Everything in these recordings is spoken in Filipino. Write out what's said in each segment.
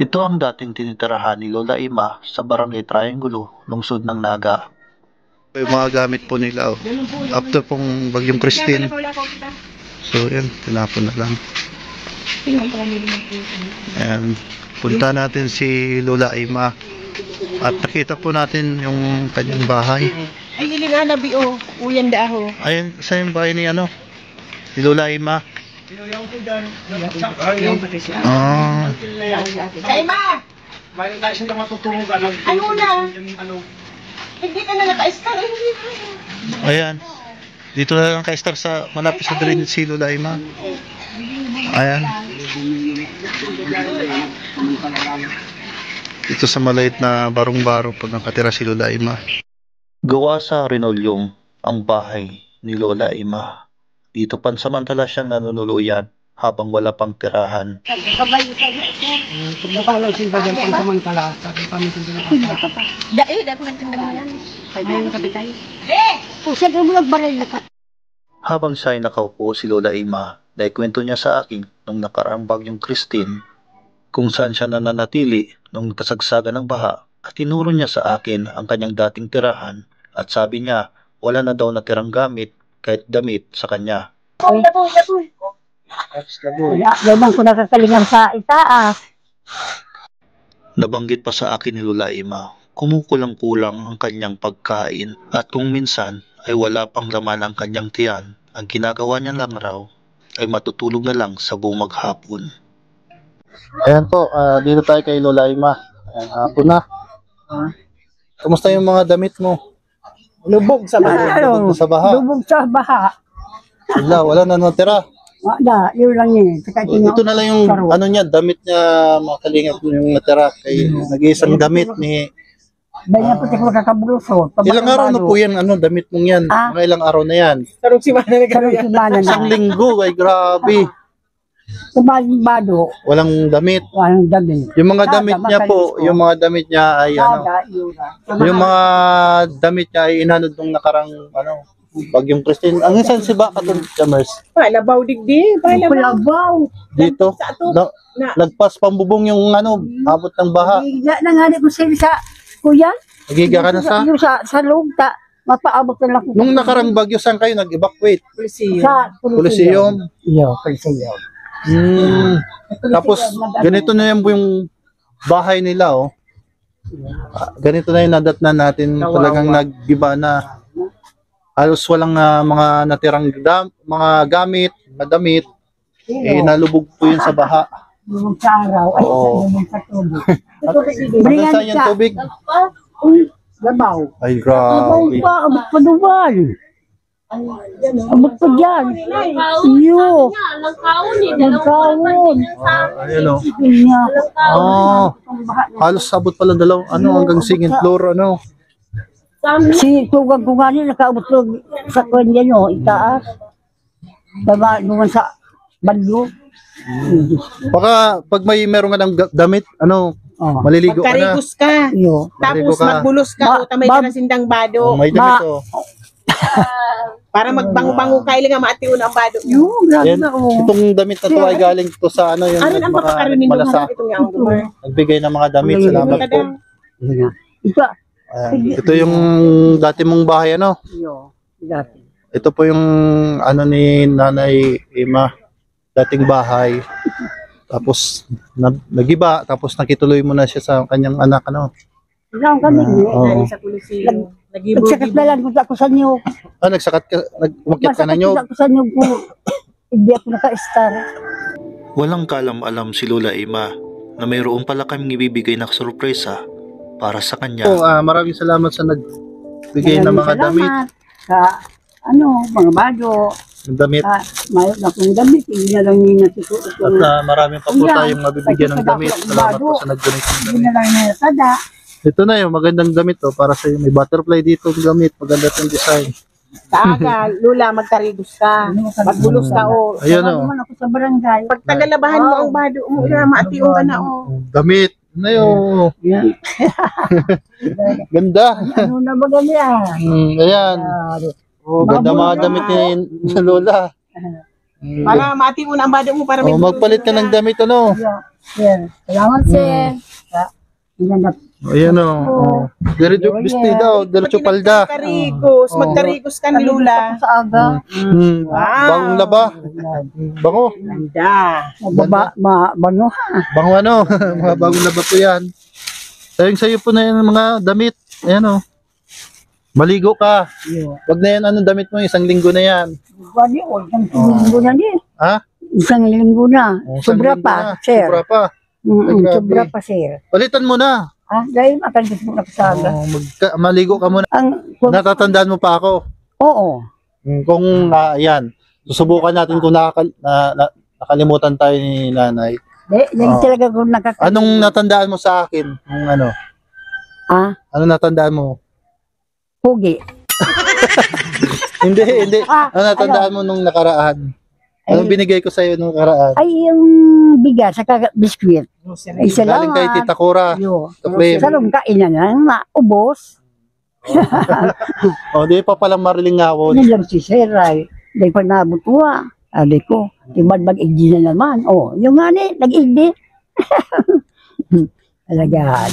Ito ang dating tinitirahan ni Lola Ima sa Barangay Triangulo, lungsod ng Naga. Yung mga gamit po nila, oh. After pong bagyong Christine. So yan, tinapon na lang. Ayan, punta natin si Lola Ima. At nakita po natin yung kanyang bahay. Ay, ilinga na biyo. Uyan da ako. Ayun, sa yung bahay ni ano? Ni Lola Ima. Ah. Sa ima! Ano na? Hindi ka na naka-star. Ayan. Dito na lang ka-star sa malapit sa drain si Lola Ima. Ayan. Ito sa maliit na barong-baro pag nakatira si Lola Ima. Gawa sa rinolyong ang bahay ni Lola Ima. Dito pansamantala siyang nanunuluyan habang wala pang tirahan. Pagkakalaw sila dyan pansamantala. Sabi kami sila nakapala. Dahil ako nagtindahan. Ayun kapitay. Pusag mo nagbaray na ka. Habang siya ay nakaupo si Lola Ima, naikwento niya sa akin nung nakaraang bagyong Christine kung saan siya nananatili nung kasagsagan ng baha at tinuro niya sa akin ang kanyang dating tirahan at sabi niya wala na daw natirang gamit kahit damit sa kanya. Wala, naman ko nakakalingang sa itaas. Nabanggit pa sa akin ni Lola Ima, kumukulang-kulang ang kanyang pagkain at kung minsan ay wala pang laman ang kanyang tiyan, ang ginagawa niya lang raw ay matutulog na lang sa buong maghapon. Ayan po, dito tayo kay Lola Ima. Ayan, hapon na. Kamusta yung mga damit mo? Lubog sa baha. Lubog sa baha. Lubog sa baha. Wala na natira. Wala, yun lang yun. Ito na lang yung ano niya, damit niya, mga kalingap yung natira. Kay nag-iisang damit ni... Dahil po ko kakabuluso. Ilang araw na po yan, ano, damit mong yan? Mga ilang araw na yan? Sarong simana na gano'n. Isang linggo, ay grabe. Bado. Walang damit. Walang damit. Yung mga damit niya po, yung mga damit niya ay ano, yung mga damit niya ay inanod nung nakarang ano, bagyong Christine. Ang isan si ba katong Jamers? Palabaw digdi, palabaw. Dito, lagpas pambubong yung ano, abot ng baha. Higa na nga ko sa kuya. Nagiga ka na sa? Yung sa loob ta, mapaabot na lang. Nung nakarang bagyo, saan kayo nag-evacuate? Sa Coliseum. Iyo, Coliseum. Tapos, ganito na yung bahay nila, oh. Ganito na yung nadatnan natin. Talagang nag-giba na. Halos walang mga natirang mga gamit, madamit. Eh, nalubog po yun sa baha. Lubog sa araw, ay lubog sa tubig. Hanggang saan yung tubig? Labaw. Ay, grabe. Pa, abot pa duman. Abot pa dyan. Iyo. Langkawon. Ayun, oh. Halos sabot pala hanggang second floor, ano. Si tugang ko nga niya, nakaabot ko sa kanya nyo, itaas. Tama, naman sa banyo. Baka pag meron ka ng damit, ano, maliligo ka na. Magkarigos ka. Iyo. Tapos magbulos ka o tamay ka na sindang bado. May damit, oh. Para magbango-bango ka ilang maatiw na ang bado. Yung, grabe Yan, na oh. itong damit na to ay galing to sa ano yung Ano ang papakaronin mo malasa. itong yung gumar? Nagbigay ng mga damit, salamat po. Iba. Ito yung dati mong bahay, ano? Iyo. Dati. Ito po yung ano ni Nanay Ima, dating bahay. Tapos nagiba, tapos nakituloy mo na siya sa kanyang anak, ano? Ilang kami. Oo. Sa Coliseum. Nag-ibog. Nagsakat na lang ako sa inyo. Nagsakat ka, umakyat ka na nyo. Masakit ako sa inyo po. Hindi ako naka-star. Walang kalam-alam si Lola Ima na mayroon pala kaming ibibigay na sorpresa para sa kanya. Maraming salamat sa nagbigay ng mga damit. Sa mga bago. Damit. Mayroon na akong damit. Hindi na lang nyo natutulog. At maraming pa po tayong mabibigyan ng damit. Salamat po sa nag-donate ng Hindi damit. na lang natada. Ito na yung magandang damit, oh, para sa iyo. May butterfly dito yung gamit. Maganda yung design. Kaaga, Lula, magkarigos ka. Magbulos ka o. Ayun, oh. Naman ako sa barangay. Pag tagalabahan mo ang bado mo, maatiw ka na o. Damit. Na yun. Ganda. Ano na ba ganyan? Ayan. Oh, ganda mga damit ni Lola. Para mati mo na ang bado mo para may magpalit ka ng damit, ano? Sir, salamat, sir. Ganda. Ayan o. Diretso vestida o, diretso palda. Magkarigos. Magkarigos ka ni Lula. Sa aga. Bagong laba. Bango. Ganda. Bango. Bango ano. Mga bagong laba po yan. Sa'yo po na yan mga damit. Ayan o. Maligo ka. Wag na yan, anong damit mo, isang linggo na yan. Bali, isang linggo na din. Ha? Isang linggo na. Isang Sobra linggo pa, na. sir. Sobra pa. Grabe. Sobra pa, sir. Palitan mo na. Dahil matandis mo na sa aga. Maligo ka muna. Natatandaan mo pa ako. Oo. Kung yan, susubukan natin kung nakalimutan tayo ni nanay. Yan talaga kung nakakalimutan. Anong natandaan mo sa akin? Ano? Ano natandaan mo? Pugi. Hindi. Ano natandaan mo nung nakaraan? Anong binigay ko sa'yo nung nakaraan? Ay, yung bigas, saka biskwit. Ay, Galing kay salamat. Tita Cora. Tuklim. Sarong kainan na, maubos. Di pa palang mariling ngawon. Yan lang si Sir, ay. Dahil pag nabutuwa, sabi ko, tibad mag-igdi na naman. Yung nga ni, nag-igdi. Talaga.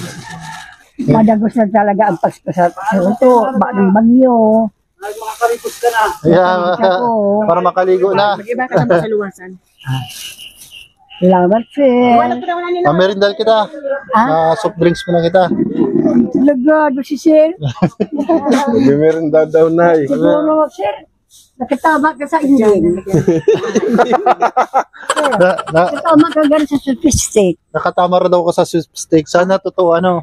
Madagos na talaga ang pagsasato. Bakit bagyo. Makakarigos ka na. Para makaligo na. Mag-iba ka na sa luwasan. Salamat, Sir. Wala ko na wala nila. Merindal kita. Soft drinks mo na kita. Lagado si Sir. Meron daw na eh. Siguro, Sir. Nakatama ka sa engine. Nakatama ka gano'n sa sophistic. Nakatama rin daw ko sa steak. Sana totoo ano.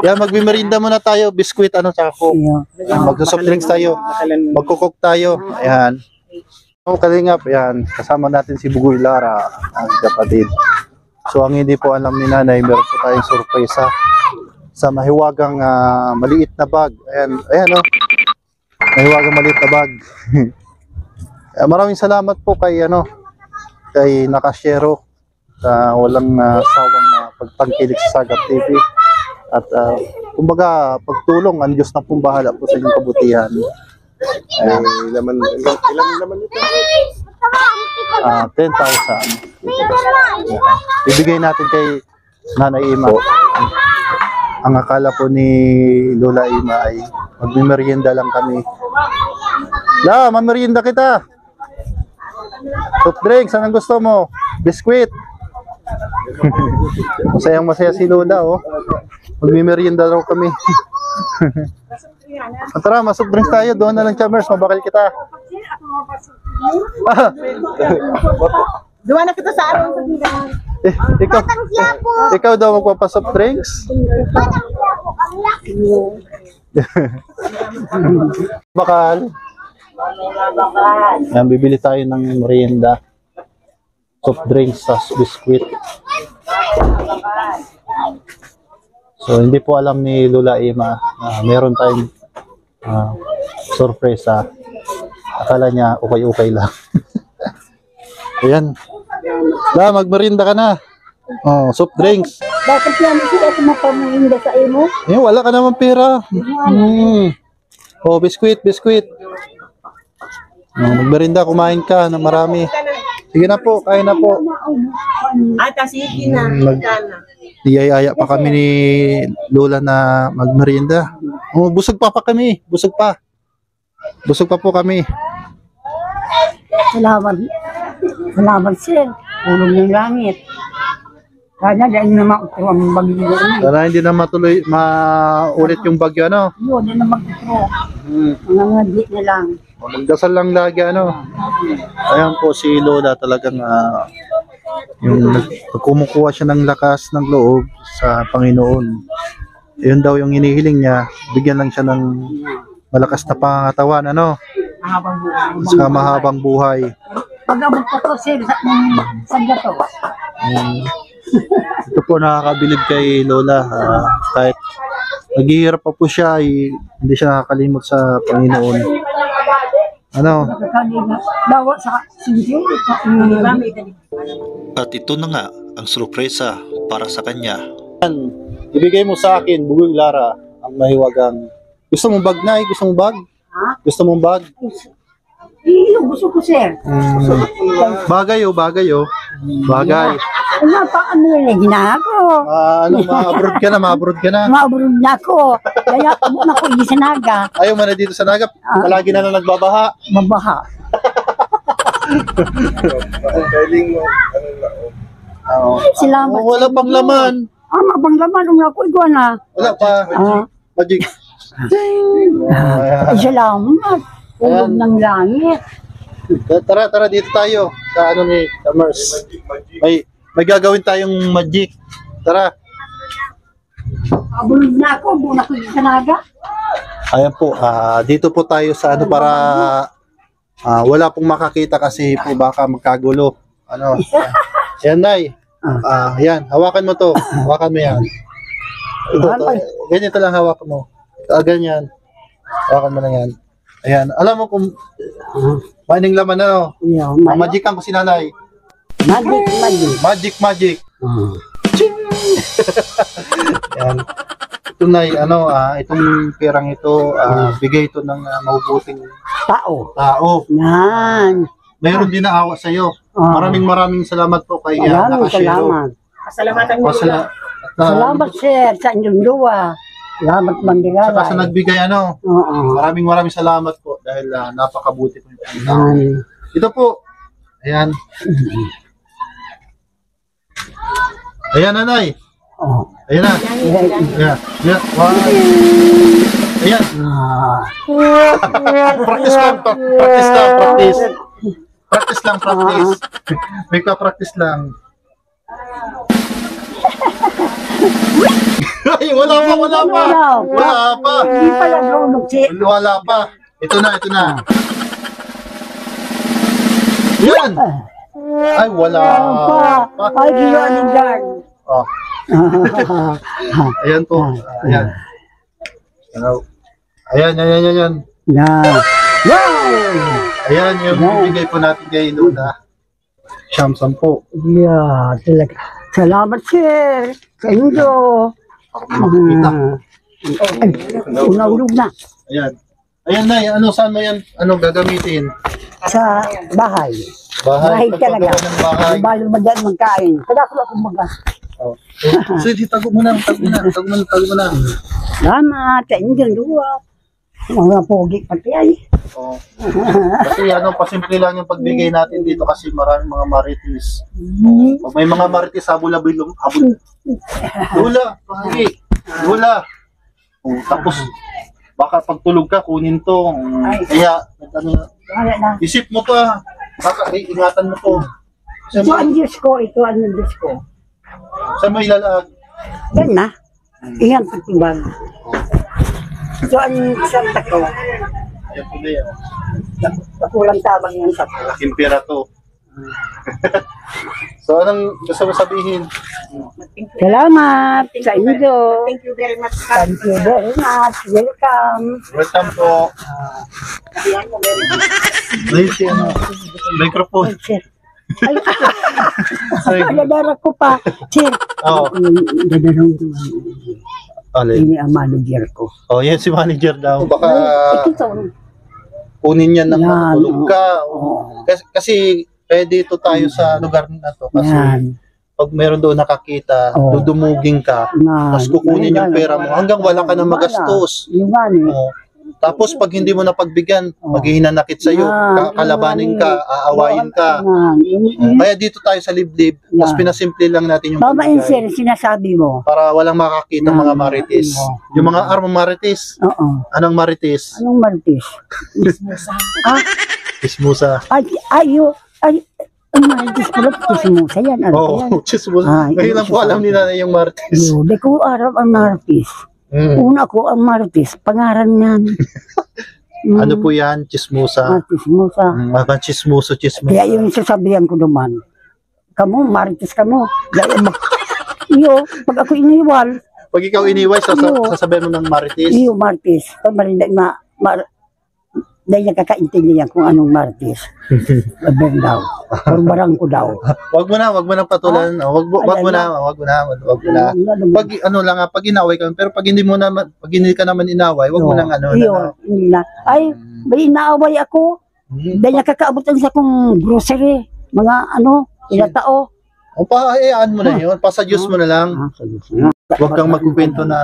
Yan, magmimerinda muna tayo. Biskuit ano, tsaka coke. Mag-soft drinks tayo. Magkukok tayo. Ayan. Kalingap, yan. Kasama natin si Bugoy Lara, ang kapatid. So, ang hindi po alam ni nanay, meron po tayong sorpresa sa mahiwagang maliit na bag. Ayan o. Mahiwagang maliit na bag. Maraming salamat po kay Nakasyero sa walang sawang pagtangkilik sa Sagap TV. At kumbaga, pagtulong, ang Diyos na pong bahala po sa inyong kabutihan. Ayan. Ilang laman ito? 10,000. Ibigay natin kay Nanay Ima. Ang akala po ni Lola Ima ay magmimerienda lang kami. Mamerienda kita. Soft drinks, anong gusto mo? Biskuit. Masayang-masaya si Lola, oh. Magmimerienda raw kami. Tara, soft drinks tayo. Doon na lang, Chamers. Mabakal kita. Duwa na kita sa araw. Ikaw daw magpapasoft drinks? Bakal. Yan, bibili tayo ng merienda. Soft drinks sa biskuit. So, hindi po alam ni Lola Ima na meron tayong sorpresa. Akala niya okay lang. Ayan. Magmerinda ka na. Soft drinks. Bakit yan sila kumapamuhinda sa imo? Wala ka naman pera. Biskuit. Magmerinda, kumain ka ng marami. Sige na po, kain na po. Sige na. Iyayaya pa kami ni Lola na magmerienda. Busog pa kami. Busog pa po kami. Salamat, Sir. Ulong ng langit. Sana dahil na mautro ang bagyo. Sana hindi na maulit yung bagyo, ano? Yun, hindi na mag-utro. Mga di na lang. Magdasal lang lagi, ano? Ayan po si Lola talagang yung kumukuha siya ng lakas ng loob sa Panginoon. Yun daw yung hinihiling niya. Bigyan lang siya ng malakas na pangatawan, ano? Sa mahabang buhay. Pag-abot pa to, Sir, sa gato. Ito po nakakabilib kay Lola. Kahit naghihirap pa po siya, hindi siya nakakalimot sa Panginoon. Ano? Dawa sa sinyo. At ito na nga ang sorpresa para sa kanya. Ibigay mo sa akin, Bugoy Lara, ang mahiwagang. Gusto mong bag na? Gusto mong bag? Gusto mong bag? Iyo, gusto ko, sir. Bagay oh, bagay oh. Bagay. Ano pa, ano yun, ginako. Ma-abroad ka na, ma-abroad ka na. Maurog na ako. Kaya abo na ko, hindi sa naga. Ayaw mo na dito sa Nagap. Palagi na lang nagbabaha. Mabaha. Galing mo. Ano na, oh. Salamat. Oh, wala pang laman. Mabang laman, ako iguan na. Wala pa. Magic. Salamat. Ulog ng langit. Tara, tara dito tayo sa ano ni Mars. May gagawin tayong magic. Tara. Abulog na ako, buo na ko sa naga. Ayan po, dito po tayo sa ano para wala pong makakita kasi po baka magkagulo. Ano? Yan, Nay. Yan, hawakan mo to. Hawakan mo yan. Ganito lang hawakan mo. Ganyan. Hawakan mo na yan. Ayan. Alam mo kung maning laman na, no? Magic ko si Nanay. Magic. Magic. Yan. Ito, Nay, ano, itong perang ito, bigay ito ng mabubuting tao. Yan. Mayroon din na awa sa iyo. Maraming salamat po kay Maraming Nakashiro. salamat. Pasalamatan mo. Salamat, sir, sa inyong duwa. Salamat, Mandirala. Saka sa nagbigay ano. Oo. Maraming salamat po dahil napakabuti po yung tao. Yan. Ito po. Ayan. Ayan, Nanay. Oh. Ayan na. Ayan. Ayan. Wow. Ayan. Practice lang. Practice lang. May ka-practice lang. Ay, wala pa. Hindi pala nahulog, sir. Wala pa. Ito na. Yan. Ay, wala pa. Ay, ginawa ng guard. Oh. Ayan po. Ayan. Ayan. Na. Ayan yung bibigay po natin kay Luna. Siyam-sam po. Yeah, talaga. Salamat, sir. Sa inyo. Unahulog na. Ayan. Ayan, Nay. Ano, saan mo yan? Ano gagamitin? Sa bahay. Bahay. Talaga. Pagpagawa ng bahay. Bahay magdaan magkain. Kada ko akong magas. Oh. Sige, tago mo na. Salamat sa inyong duwa. Mga pogi pati ay. Oh. Kasi ano, pasimple lang yung pagbigay natin dito kasi maraming mga marites. Pag may mga marites, habol-habol. Lula, pahagi. Lula. Oh, tapos, baka pagtulog ka, kunin to. Kaya, ano, Wala na. isip mo pa. Baka, ingatan mo to. Ito ang Diyos ko. Ito ang Diyos ko. Saan mo ilalag? Yan na. Iyan patibag. Ito ang santa ko. Ayan po na yan. Pakulang tabang yan sa Laking pera to. So, anong gusto mo sabihin? Salamat sa inyo. Thank you very much. Thank you very much. Welcome. Welcome po. Please, ano, microphone. Sir. Sorry. Dadara ko pa. Sir. Oo. Dadarong Alin? ini ang manager ko. Oh, yan si manager daw. Baka Ito. kunin yan ng Yan, matulog ka. oo. Kasi dito tayo sa lugar na to. Kasi Yan. pag meron doon nakakita, Oo. dudumugin ka. Yan. Tapos kukunin yung pera mo hanggang wala ka na magastos. Yung gani. Oo. Tapos pag hindi mo napagbigyan, Oo. maghihinanakit sa'yo, Yan. kalabanin ka, aawayin ka. Yan. Kaya dito tayo sa liblib, tapos Yan. pinasimple lang natin yung Tama yun, sir. pagbigay sinasabi mo. para walang makakita Yan. mga marites. Oo. Yung mga armang marites. Oo. Anong marites? Anong martis? Ah, Ismusa. ay, ang martis pala. Kismusa yan. Ano Oo, yan? chismusa. Ngayon lang po alam ni nanay yung marites. Di ko araw ang martis. Una ko ang martis. Pangaran yan. Ano po yan? Chismusa. Martis musa. Mga chismuso, Kaya chismusa. yung sasabihan ko naman, kamu, marites kamu. Iyo, pag ako iniwal, Pag ikaw iniway, sasabihin mo ng marites. iyo martis. Pag marinda, dahil nakakaintindihan kung anong martis. Labang daw. Barbarang ko daw. Wag mo na patulan. Wag mo na. Pag ano lang, pag inaway ka, pero pag hindi ka naman inaway, wag mo nang ano. Iyo, hindi na. Ay, may inaaway ako. Dahil nakakaabutan sa kong grocery, mga ano, ilatao. O paayaan mo na yun, pasadyos mo na lang. Huwag kang magkwento na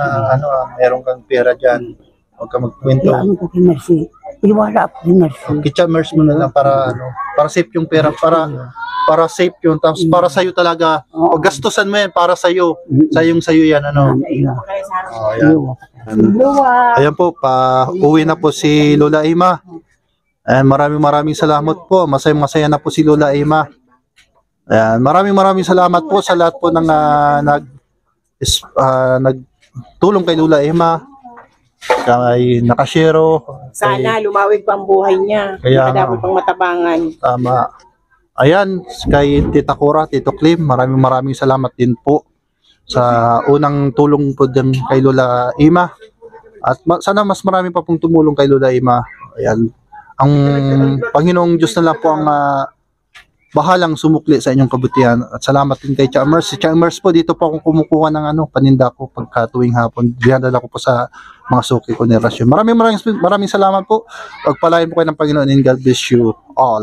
meron kang pera dyan. Huwag kang magkwento. Ano ko kay Mercy? Iwala ako kay Mercy. Kitchamers mo na lang para para safe yung pera, para safe yun. Tapos para sa'yo talaga, pag gastusan mo yan, para sa'yo. Sa'yo yan, ano. Ayan. Ayan po, uwi na po si Lola Ima. Ayan, maraming salamat po. Masaya na po si Lola Ima. Ayan, maraming salamat po sa lahat po ng nagtulong kay Lola Ima, kay Nakashero. Sana lumawig pa ang buhay niya. Kaya Dapat pang matabangan. Tama. Ayan, kay Tita Cora, Tito Clem, maraming salamat din po sa unang tulong po din kay Lola Ima. At sana mas marami pa pong tumulong kay Lola Ima. Ayan. Ang Panginoong Diyos na lang po ang bahalang sumukli sa inyong kabutihan. At salamat din kay Chamers. Si Chamers po, dito po akong kumukuha ng paninda ko pagka tuwing hapon. Dinadala ko po sa mga suki ko ni Rasyon. Maraming salamat po. Pagpalain po kayo ng Panginoon and God bless you all.